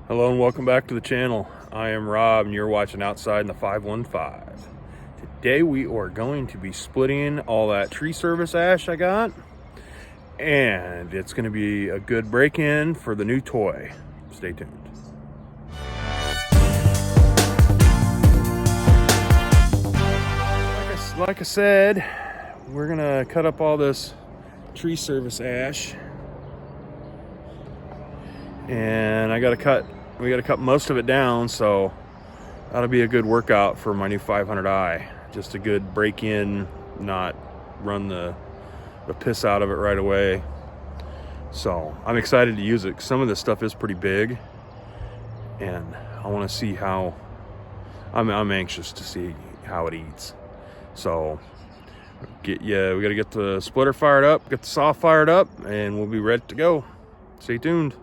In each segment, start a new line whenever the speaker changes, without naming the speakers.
Hello and welcome back to the channel. I am Rob and you're watching Outside in the 515. Today we are going to be splitting all that tree service ash I got, and it's going to be a good break-in for the new toy. Stay tuned. Like I said, we're going to cut up all this tree service ash, and we got to cut most of it down, so that'll be a good workout for my new 500i. Just a good break-in, not run the piss out of it right away. So I'm excited to use it. Some of this stuff is pretty big, and I want to see how. I'm anxious to see how it eats. So we got to get the splitter fired up, get the saw fired up, and we'll be ready to go. Stay tuned.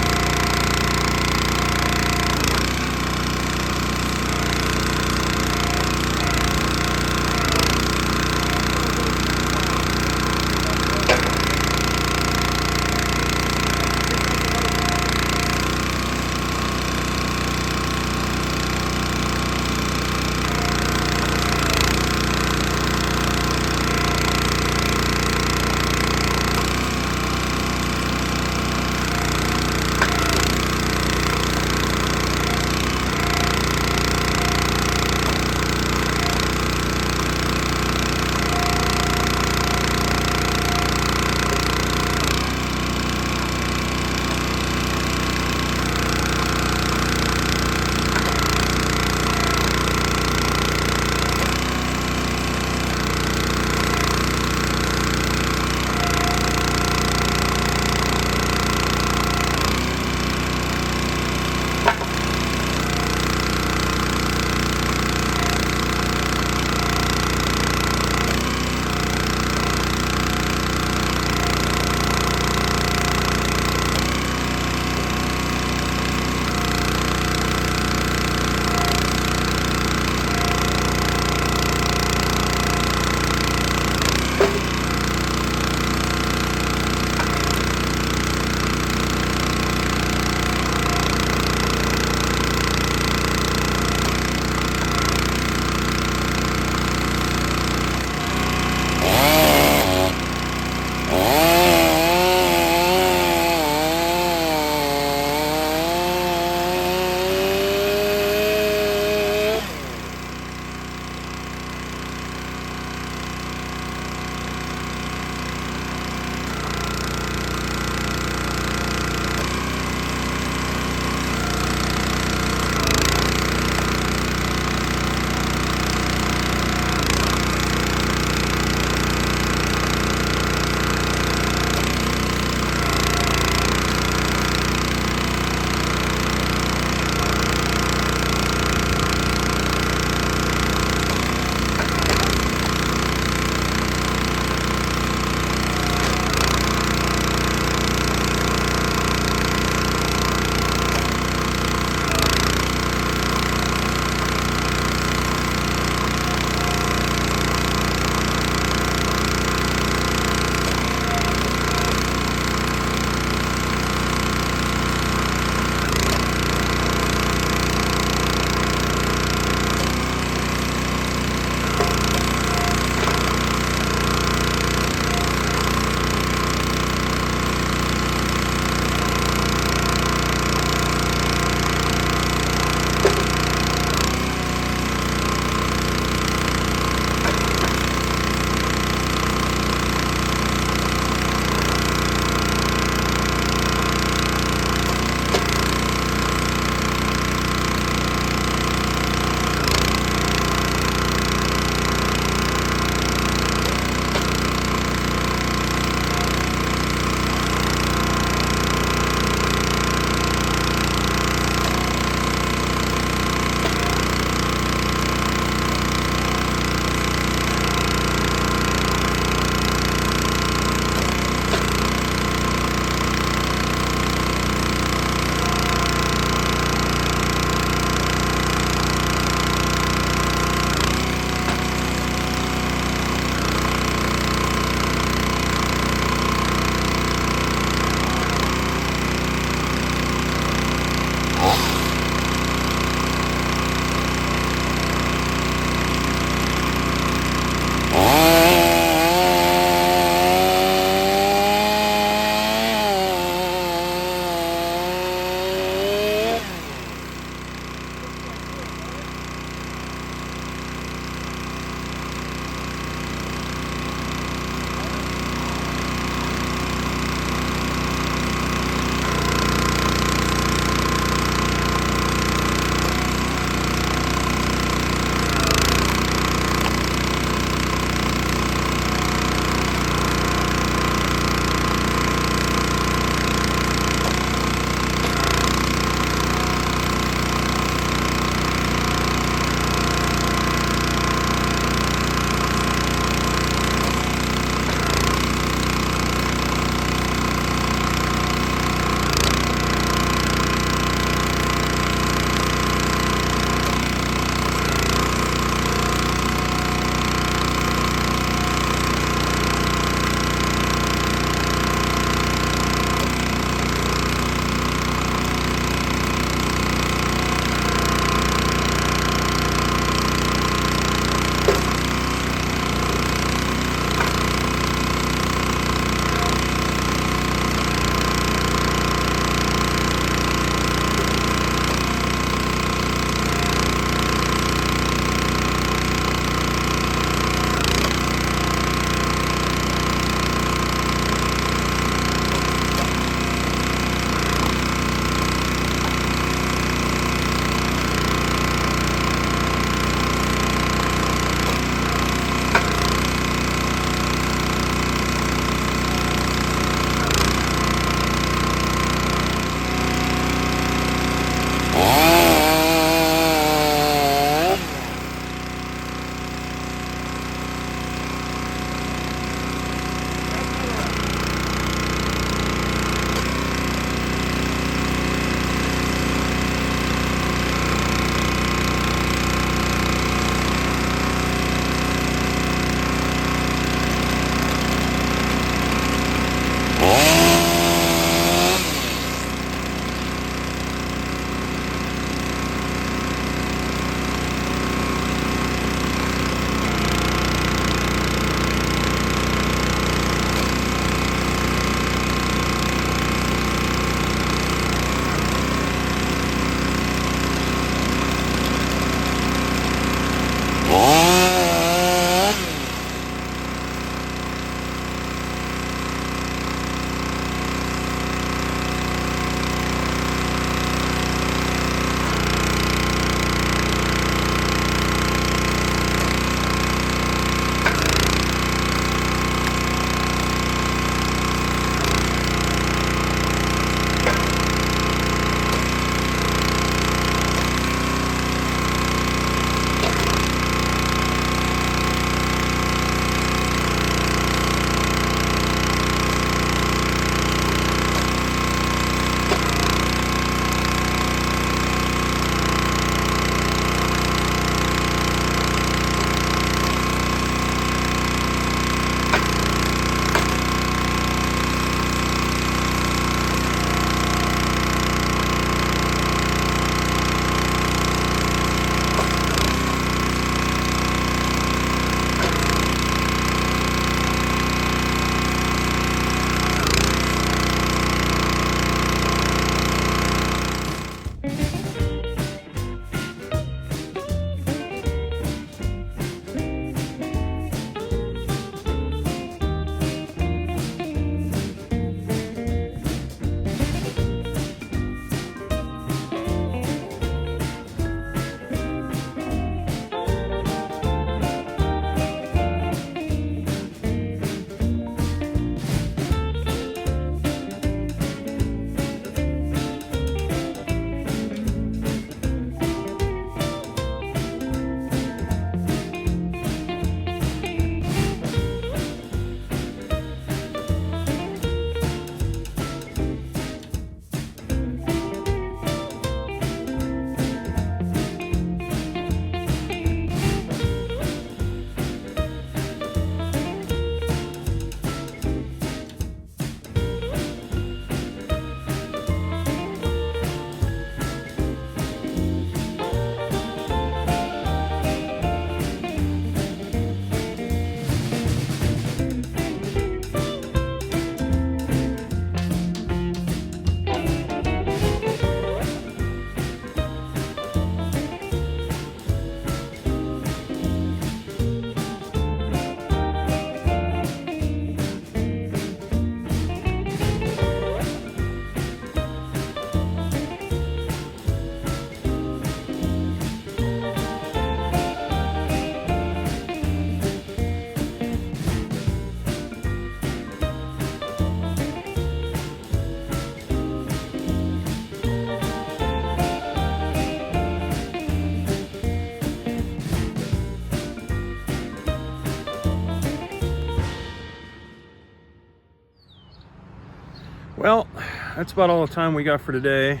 that's about all the time we got for today.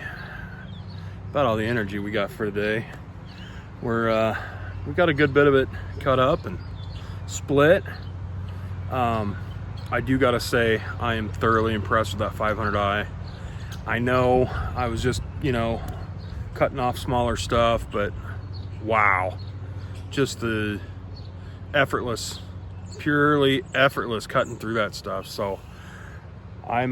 About all the energy we got for today. We got a good bit of it cut up and split. I do gotta say, I am thoroughly impressed with that 500i. I know I was just, cutting off smaller stuff, but wow, just the effortless, purely effortless cutting through that stuff. So I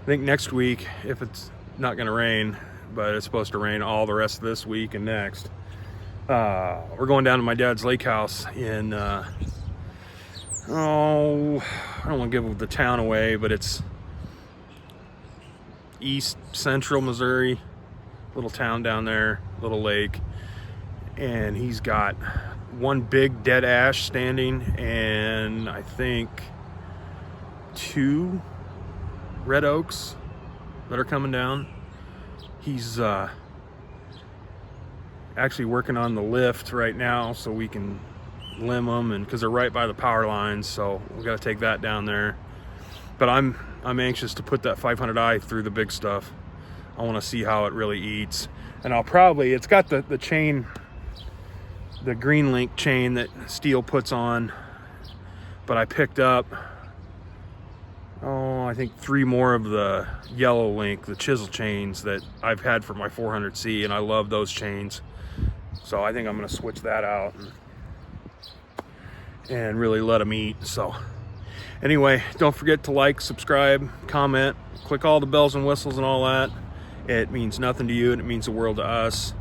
think next week, if it's not gonna rain, but it's supposed to rain all the rest of this week and next, we're going down to my dad's lake house in I don't want to give the town away, but it's east central Missouri, little town down there, little lake. And he's got one big dead ash standing and I think 2 red oaks that are coming down. He's actually working on the lift right now so we can limb them, and because they're right by the power lines, so we got to take that down there. But I'm anxious to put that 500i through the big stuff. I want to see how it really eats, and it's got the chain, the green link chain that Steel puts on, but I picked up I think 3 more of the yellow link, the chisel chains that I've had for my 400C, and I love those chains. So I think I'm gonna switch that out and really let them eat. So anyway, don't forget to like, subscribe, comment, click all the bells and whistles and all that. It means nothing to you and it means the world to us.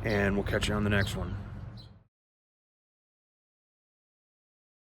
And we'll catch you on the next one.